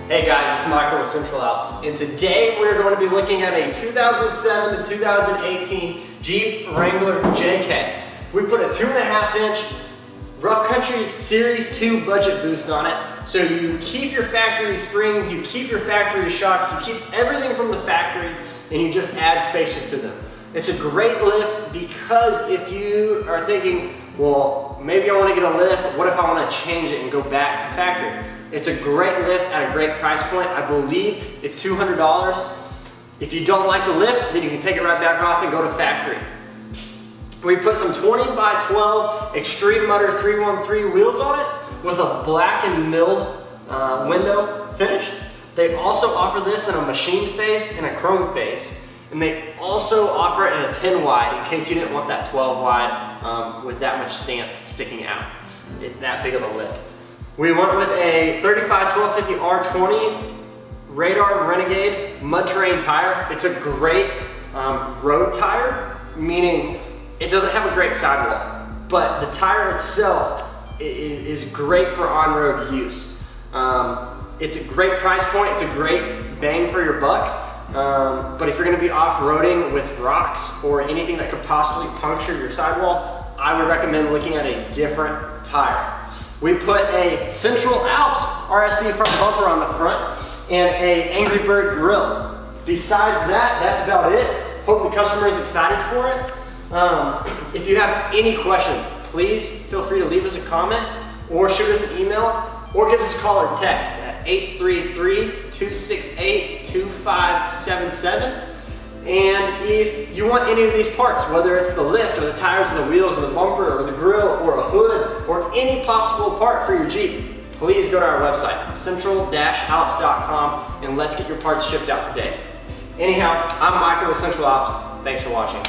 Hey guys, it's Michael with Central Alps, and today we're going to be looking at a 2007 to 2018 Jeep Wrangler JK. We put a 2.5-inch Rough Country Series 2 budget boost on it, so you keep your factory springs, you keep your factory shocks, you keep everything from the factory, and you just add spacers to them. It's a great lift because if you are thinking, well, maybe I want to get a lift, what if I want to change it and go back to factory? It's a great lift at a great price point. I believe it's $200. If you don't like the lift, then you can take it right back off and go to factory. We put some 20 by 12 Xtreme Mutter 313 wheels on it with a black and milled window finish. They also offer this in a machined face and a chrome face. And they also offer it in a 10 wide in case you didn't want that 12 wide with that much stance sticking out. It's that big of a lift. We went with a 35 1250 R20 Radar Renegade mud terrain tire. It's a great road tire, meaning it doesn't have a great sidewall, but the tire itself is great for on-road use. It's a great price point. It's a great bang for your buck. But if you're going to be off-roading with rocks or anything that could possibly puncture your sidewall, I would recommend looking at a different tire. We put a Central Alps RSC front bumper on the front and a Angry Bird grill. Besides that, that's about it. Hope the customer is excited for it. If you have any questions, please feel free to leave us a comment or shoot us an email or give us a call or text at 833-268-2577. And if you want any of these parts, whether it's the lift or the tires or the wheels or the bumper or the grill or a hood or any possible part for your Jeep, please go to our website, central-alps.com, and let's get your parts shipped out today. Anyhow, I'm Michael with Central Alps. Thanks for watching.